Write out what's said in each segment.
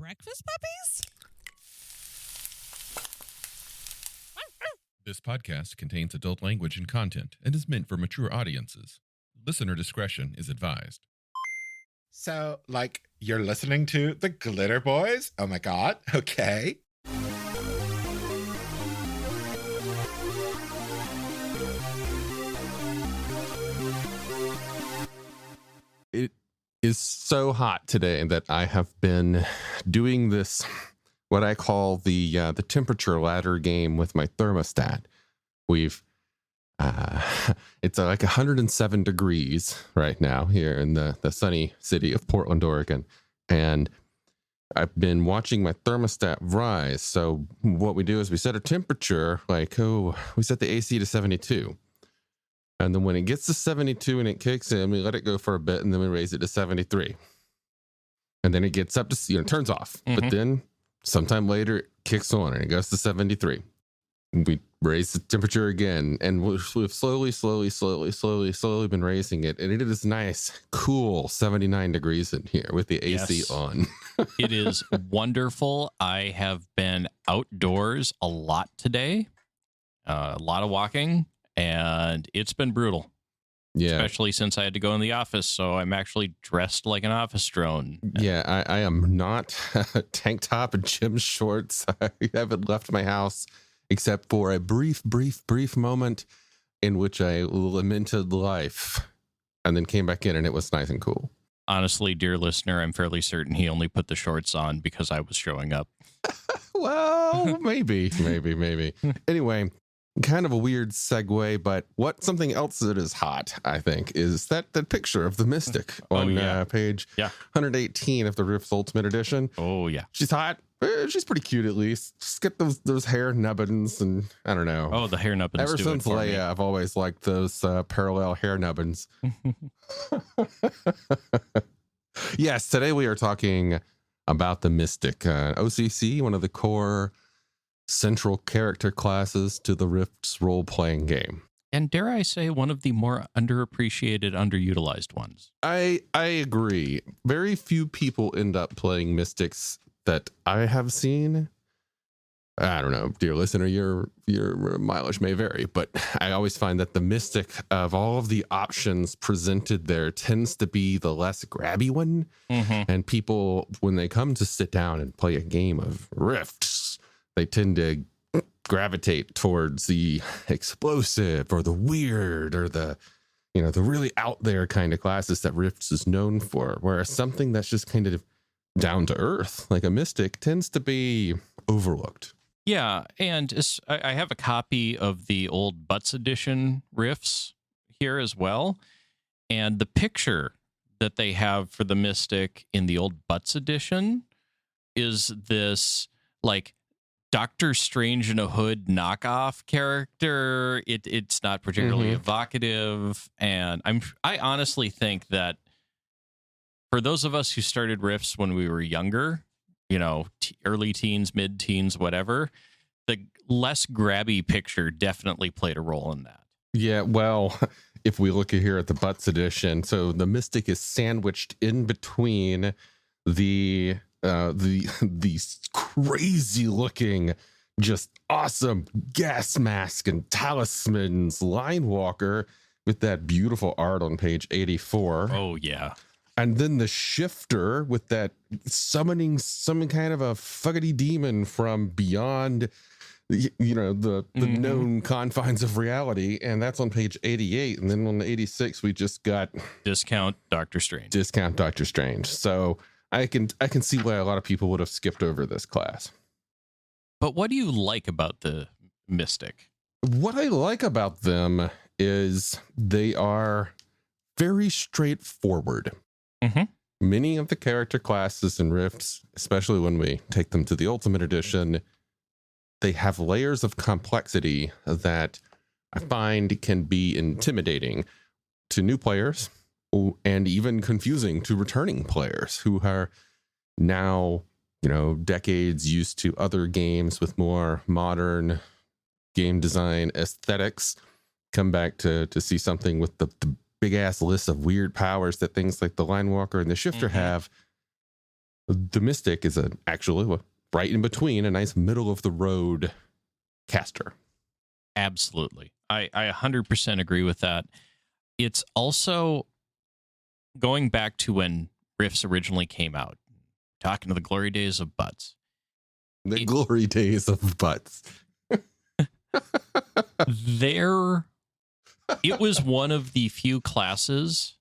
breakfast puppies? This podcast contains adult language and content and is meant for mature audiences. Listener discretion is advised. So, like, you're listening to the Glitterbois? Oh my god, okay. It is so hot today that I have been doing this, what I call the temperature ladder game with my thermostat. We've it's like 107 degrees right now here in the sunny city of Portland, Oregon, and I've been watching my thermostat rise. So what we do is we set a temperature, like, we set the AC to 72. And then when it gets to 72 and it kicks in, we let it go for a bit, and then we raise it to 73. And then it gets up to, turns off. Mm-hmm. But then sometime later, it kicks on and it goes to 73. We raise the temperature again, and we've slowly been raising it. And it is nice, cool 79 degrees in here with the AC on. It is wonderful. I have been outdoors a lot today, a lot of walking. And it's been brutal, especially since I had to go in the office. So I'm actually dressed like an office drone. Yeah, I am not tank top and gym shorts. I haven't left my house except for a brief moment in which I lamented life and then came back in and it was nice and cool. Honestly, dear listener, I'm fairly certain he only put the shorts on because I was showing up. Well, maybe. Anyway. Kind of a weird segue, but something else that is hot, I think, is that picture of the Mystic on page 118 of the Rift's Ultimate Edition. Oh, yeah. She's hot. She's pretty cute, at least. Just get those hair nubbins, and I don't know. Oh, the hair nubbins. Ever since Leia, I've always liked those parallel hair nubbins. Yes, today we are talking about the Mystic. OCC, one of the core central character classes to the Rift's role-playing game. And dare I say, one of the more underappreciated, underutilized ones. I agree. Very few people end up playing Mystics that I have seen. I don't know, dear listener, your mileage may vary, but I always find that the Mystic, of all of the options presented there, tends to be the less grabby one. Mm-hmm. And people, when they come to sit down and play a game of Rifts, they tend to gravitate towards the explosive or the weird or the really out there kind of classes that Rifts is known for. Whereas something that's just kind of down to earth, like a Mystic, tends to be overlooked. Yeah, and I have a copy of the old Butts edition Rifts here as well. And the picture that they have for the Mystic in the old Butts edition is this, like, Doctor Strange in a Hood knockoff character. It's not particularly evocative, and I honestly think that for those of us who started Rifts when we were younger, early teens, mid-teens, whatever, the less grabby picture definitely played a role in that. Yeah, well, if we look here at the Butts edition, so the Mystic is sandwiched in between these crazy looking, just awesome gas mask and talismans line walker with that beautiful art on page 84. Oh yeah. And then the shifter with that summoning some kind of a fuggity demon from beyond the known confines of reality, and that's on page 88. And then on the 86 we just got Discount Doctor Strange. So I can see why a lot of people would have skipped over this class. But what do you like about the Mystic? What I like about them is they are very straightforward. Mm-hmm. Many of the character classes in Rifts, especially when we take them to the Ultimate Edition, they have layers of complexity that I find can be intimidating to new players, and even confusing to returning players who are now, decades used to other games with more modern game design aesthetics, come back to see something with the big ass list of weird powers that things like the Line Walker and the Shifter have. The Mystic is actually right in between, a nice middle of the road caster. Absolutely. I 100% agree with that. It's also going back to when Rifts originally came out, talking to the glory days of Butts. The glory days of Butts. It was one of the few classes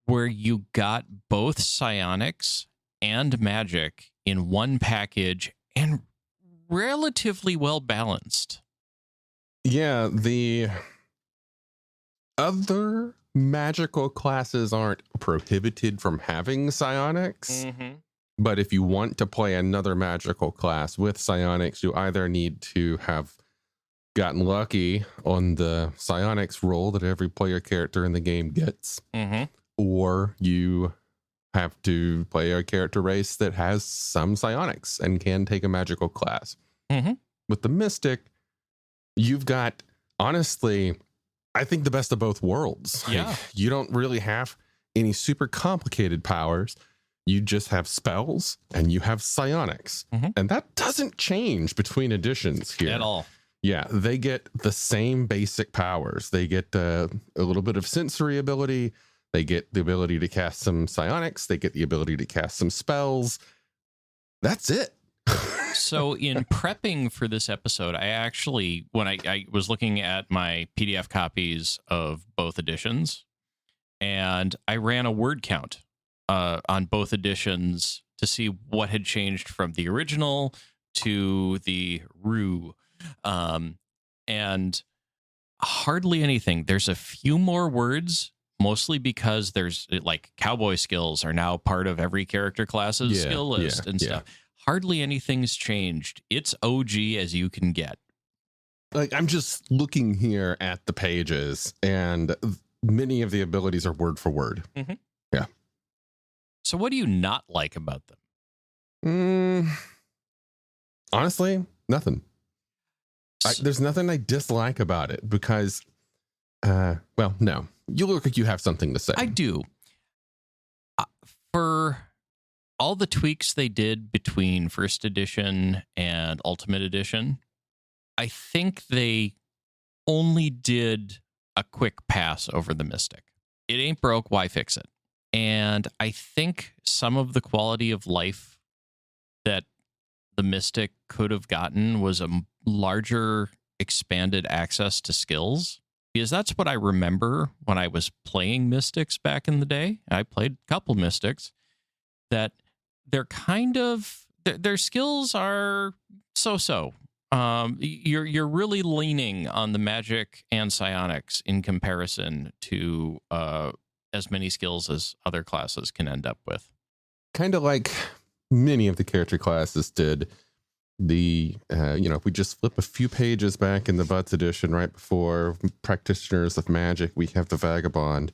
where you got both psionics and magic in one package and relatively well balanced. Yeah, the other magical classes aren't prohibited from having psionics. But if you want to play another magical class with psionics, you either need to have gotten lucky on the psionics roll that every player character in the game gets, or you have to play a character race that has some psionics and can take a magical class. With the Mystic, you've got, honestly, I think the best of both worlds. Yeah. Like, you don't really have any super complicated powers. You just have spells and you have psionics. And that doesn't change between editions here. At all. Yeah, they get the same basic powers. They get a little bit of sensory ability. They get the ability to cast some psionics. They get the ability to cast some spells. That's it. So in prepping for this episode, I actually, when I was looking at my PDF copies of both editions, and I ran a word count on both editions to see what had changed from the original to the Rue. And hardly anything. There's a few more words, mostly because there's like cowboy skills are now part of every character class's skill list and stuff. Hardly anything's changed. It's OG as you can get. Like, I'm just looking here at the pages, and many of the abilities are word for word. Yeah. So what do you not like about them? Honestly, nothing. There's nothing I dislike about it because, well, no. You look like you have something to say. I do. For all the tweaks they did between first edition and ultimate edition, I think they only did a quick pass over the Mystic. It ain't broke, why fix it? And I think some of the quality of life that the Mystic could have gotten was a larger expanded access to skills, because that's what I remember when I was playing Mystics back in the day. I played a couple Mystics that they're kind of, their skills are so-so. You're really leaning on the magic and psionics in comparison to as many skills as other classes can end up with. Kind of like many of the character classes did. If we just flip a few pages back in the Butts edition, right before Practitioners of Magic, we have the Vagabond.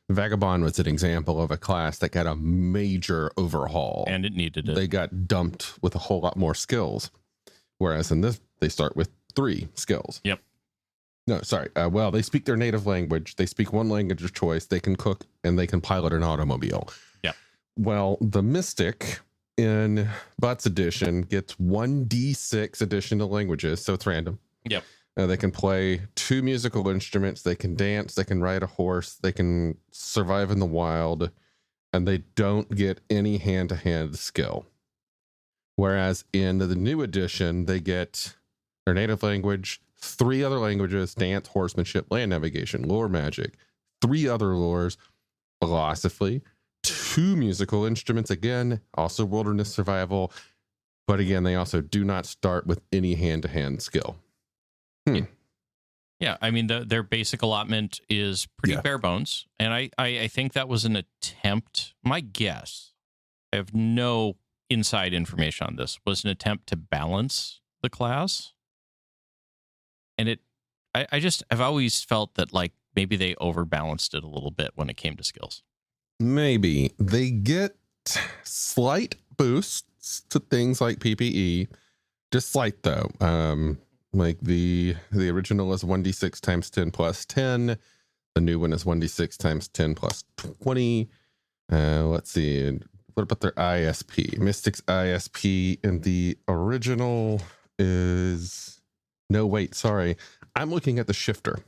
The Vagabond was an example of a class that got a major overhaul. And it needed it. They got dumped with a whole lot more skills. Whereas in this, they start with 3 skills. Yep. No, sorry. Well, they speak their native language. They speak one language of choice. They can cook and they can pilot an automobile. Yep. Well, the Mystic in Butts edition gets 1d6 additional languages, so it's random. Yep. They can play 2 musical instruments. They can dance. They can ride a horse. They can survive in the wild, and they don't get any hand-to-hand skill. Whereas in the new edition, they get their native language, 3 other languages: dance, horsemanship, land navigation, lore magic, 3 other lores, philosophy, 2 musical instruments, again, also wilderness survival. But again, they also do not start with any hand-to-hand skill. Yeah, I mean, their basic allotment is pretty bare bones. And I think that was an attempt, my guess, I have no inside information on this, was an attempt to balance the class. And I've always felt that, like, maybe they overbalanced it a little bit when it came to skills. Maybe. They get slight boosts to things like PPE. Just slight, though. Like the original is 1d6 times 10 plus 10. The new one is 1d6 times 10 plus 20. Let's see. what about their ISP? Mystic's ISP in the original is no, wait, sorry. I'm looking at the shifter.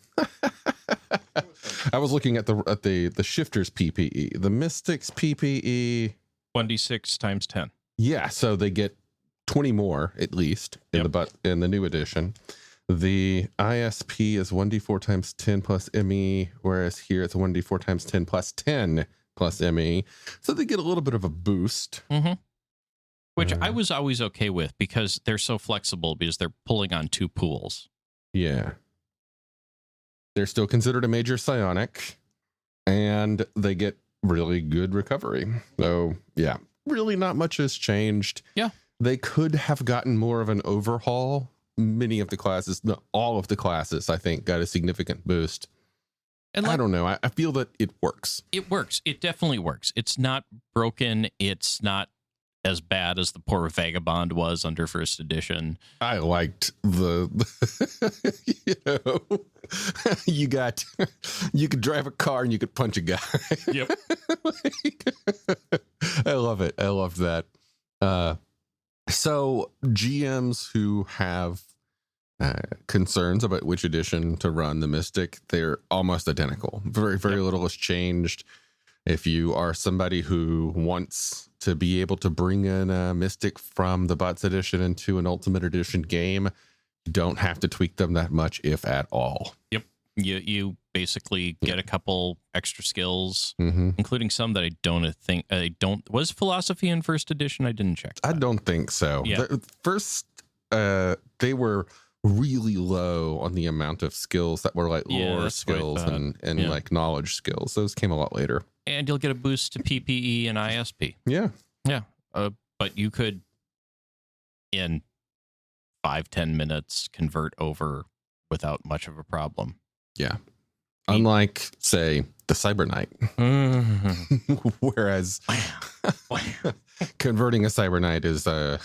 I was looking at the shifter's PPE. The Mystic's PPE 1d6 times 10. Yeah, so they get 20 more at least in the new edition. The ISP is 1d4 times 10 plus ME, whereas here it's 1d4 times 10 plus 10 plus ME. So they get a little bit of a boost. Mm-hmm. Which I was always okay with because they're so flexible because they're pulling on 2 pools. Yeah. They're still considered a major psionic, and they get really good recovery. So, yeah, really not much has changed. Yeah. They could have gotten more of an overhaul. Many of the classes, no, all of the classes, I think, got a significant boost. And I don't know. I feel that it works. It works. It definitely works. It's not broken. It's not as bad as the poor Vagabond was under first edition. I liked you could drive a car and you could punch a guy. Yep. I love it. I love that. So GMs who have concerns about which edition to run the Mystic, they're almost identical. Very, very little has changed. If you are somebody who wants to be able to bring in a Mystic from the Bots edition into an Ultimate Edition game, you don't have to tweak them that much, if at all. Yep. You basically get a couple extra skills, including some that I don't. Was philosophy in first edition? I didn't check. I don't think so. Yeah. First, they were really low on the amount of skills that were like lore skills and like knowledge skills. Those came a lot later. And you'll get a boost to PPE and ISP. Yeah. Yeah. But you could, in 5-10 minutes, convert over without much of a problem. Yeah. Unlike, say, the Cyber Knight. Whereas converting a Cyber Knight is a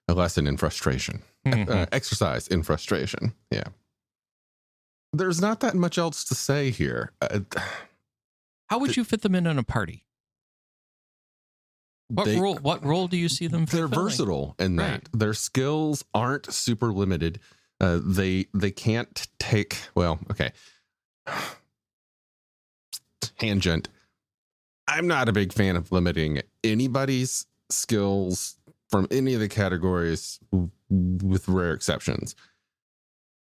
lesson in frustration. Exercise in frustration. Yeah. There's not that much else to say here. How would you fit them in a party? What role do you see them fulfilling? They're versatile in that. Right. Their skills aren't super limited. They can't take, well, okay. Tangent. I'm not a big fan of limiting anybody's skills from any of the categories, with rare exceptions.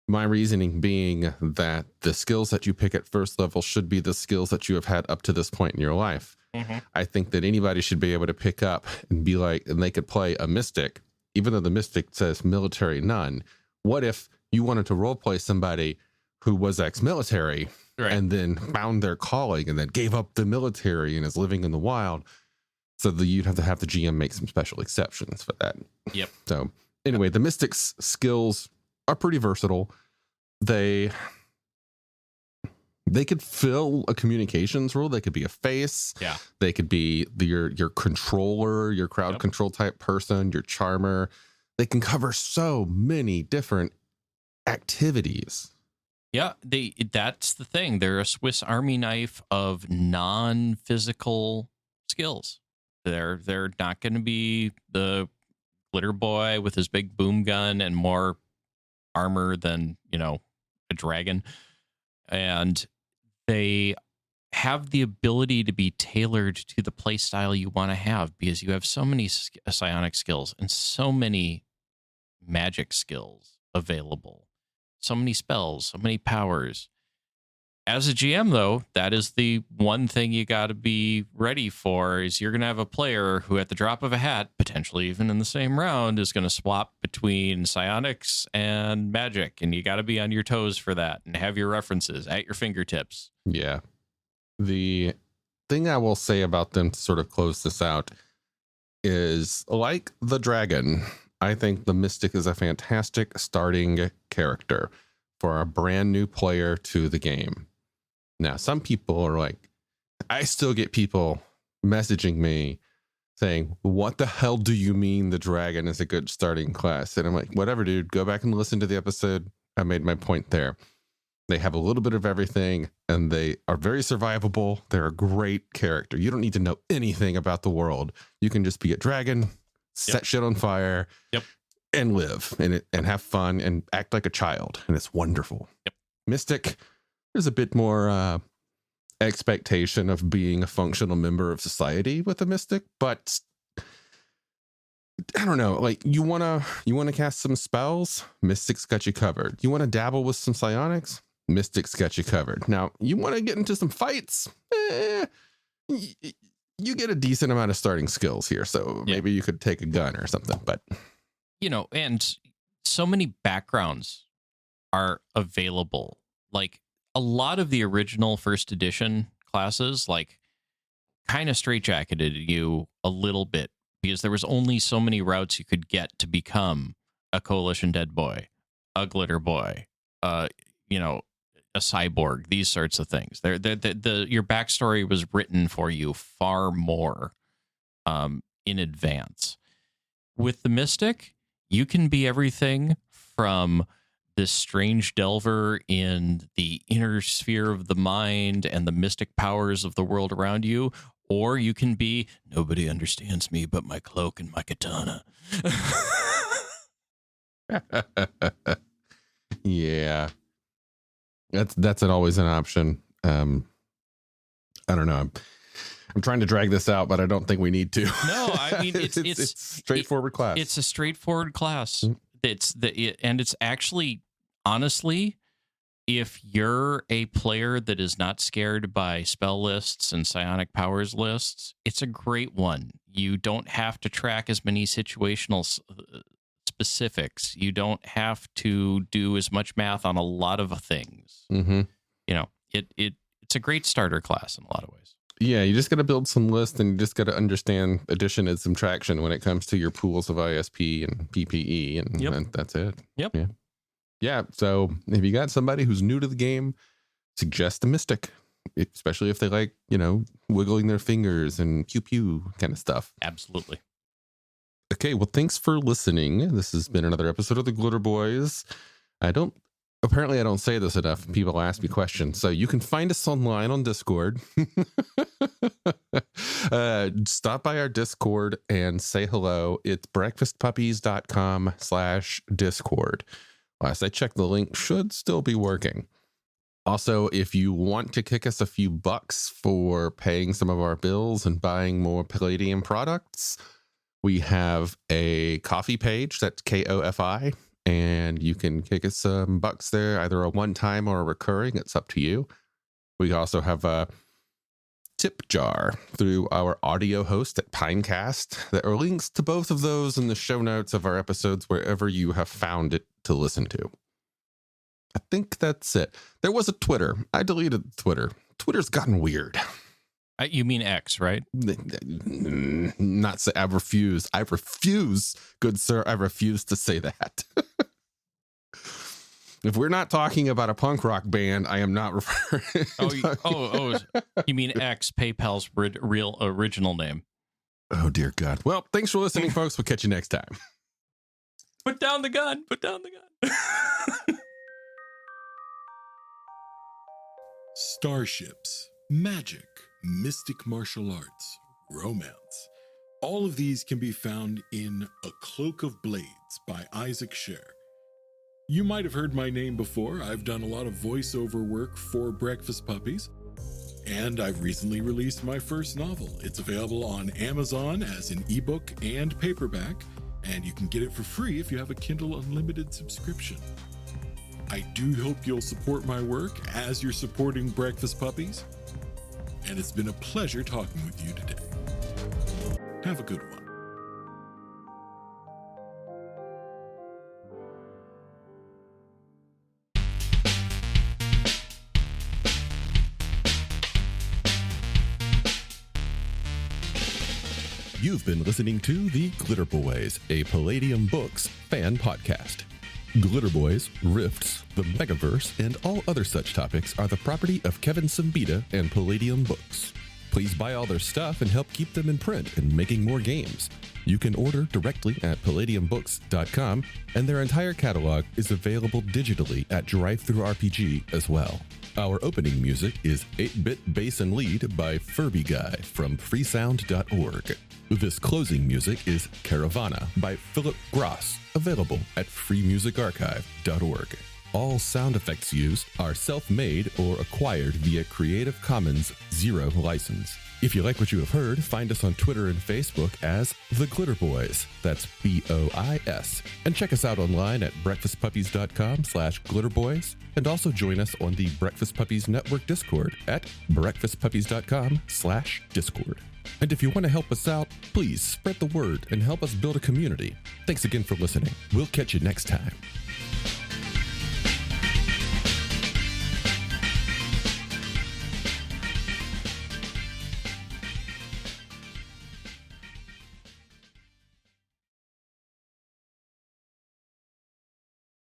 My reasoning being that the skills that you pick at first level should be the skills that you have had up to this point in your life. I think that anybody should be able to pick up and be like, and they could play a Mystic, even though the Mystic says military none. What if you wanted to roleplay somebody who was ex-military and then found their calling and then gave up the military and is living in the wild? So you'd have to have the GM make some special exceptions for that. Yep. So anyway, the Mystic's skills are pretty versatile. They could fill a communications role. They could be a face. Yeah. They could be your controller, your crowd control type person, your charmer. They can cover so many different activities. Yeah, that's the thing. They're a Swiss Army knife of non-physical skills. They're not going to be the Glitterbois with his big boom gun and more armor than, a dragon. And they have the ability to be tailored to the play style you want to have because you have so many psionic skills and so many magic skills available. So many spells, so many powers. As a GM, though, that is the one thing you got to be ready for is you're going to have a player who at the drop of a hat, potentially even in the same round, is going to swap between psionics and magic. And you got to be on your toes for that and have your references at your fingertips. Yeah. The thing I will say about them to sort of close this out is, like the dragon, I think the Mystic is a fantastic starting character for a brand new player to the game. Now, some people are like, I still get people messaging me saying, what the hell do you mean the dragon is a good starting class? And I'm like, whatever, dude, go back and listen to the episode. I made my point there. They have a little bit of everything, and they are very survivable. They're a great character. You don't need to know anything about the world. You can just be a dragon, set shit on fire, and live and have fun and act like a child. And it's wonderful. Mystic, there's a bit more expectation of being a functional member of society with a mystic, but I don't know. Like you want to cast some spells, Mystic's got you covered. You want to dabble with some psionics, Mystic's got you covered. Now, you want to get into some fights, you get a decent amount of starting skills here. So maybe you could take a gun or something, but and so many backgrounds are available. Like a lot of the original first edition classes, like kind of straitjacketed you a little bit because there was only so many routes you could get to become a Coalition Dead Boy, a Glitter Boy, a cyborg, these sorts of things. Your backstory was written for you far more in advance. With the Mystic, you can be everything from this strange delver in the inner sphere of the mind and the mystic powers of the world around you, or you can be, nobody understands me but my cloak and my katana. Yeah. That's always an option. I don't know. I'm trying to drag this out, but I don't think we need to. No, I mean it's straightforward class. It's a straightforward class. And it's actually, honestly, if you're a player that is not scared by spell lists and psionic powers lists, it's a great one. You don't have to track as many situational specifics. You don't have to do as much math on a lot of things. Mm-hmm. It's a great starter class in a lot of ways. Yeah, you just got to build some lists, and you just got to understand addition and subtraction when it comes to your pools of ISP and PPE, and that's it. Yep. Yeah. So if you got somebody who's new to the game, suggest a Mystic, especially if they like, wiggling their fingers and pew pew kind of stuff. Absolutely. Okay, well, thanks for listening. This has been another episode of the Glitterbois. Apparently I don't say this enough. People ask me questions. So you can find us online on Discord. Stop by our Discord and say hello. It's breakfastpuppies.com/Discord. Last I checked, the link should still be working. Also, if you want to kick us a few bucks for paying some of our bills and buying more Palladium products, we have a coffee page. That's Ko-fi. And you can kick us some bucks there, either a one-time or a recurring. It's up to you. We also have a tip jar through our audio host at Pinecast. There are links to both of those in the show notes of our episodes, wherever you have found it to listen to. I think that's it. There was a Twitter. I deleted Twitter. Twitter's gotten weird. You mean X, right? Not say. I refuse. Good sir. I refuse to say that. If we're not talking about a punk rock band, I am not referring. You mean X, PayPal's real original name? Oh dear God. Well, thanks for listening, folks. We'll catch you next time. Put down the gun. Starships, magic, mystic martial arts, romance. All of these can be found in A Cloak of Blades by Isaac Scher. You might have heard my name before. I've done a lot of voiceover work for Breakfast Puppies, and I've recently released my first novel. It's available on Amazon as an ebook and paperback, and you can get it for free if you have a Kindle Unlimited subscription. I do hope you'll support my work as you're supporting Breakfast Puppies, and it's been a pleasure talking with you today. Have a good one. You've been listening to The Glitterbois, a Palladium Books fan podcast. Glitterbois, Rifts, the Megaverse, and all other such topics are the property of Kevin Siembieda and Palladium Books. Please buy all their stuff and help keep them in print and making more games. You can order directly at palladiumbooks.com, and their entire catalog is available digitally at Drive-Thru RPG as well. Our opening music is 8-Bit Bass and Lead by Furby Guy from freesound.org. This closing music is Caravana by Philip Gross, available at freemusicarchive.org. All sound effects used are self-made or acquired via Creative Commons Zero license. If you like what you have heard, find us on Twitter and Facebook as The Glitterbois. That's BOIS. And check us out online at breakfastpuppies.com/glitterboys. And also join us on the Breakfast Puppies Network Discord at breakfastpuppies.com/discord. And if you want to help us out, please spread the word and help us build a community. Thanks again for listening. We'll catch you next time.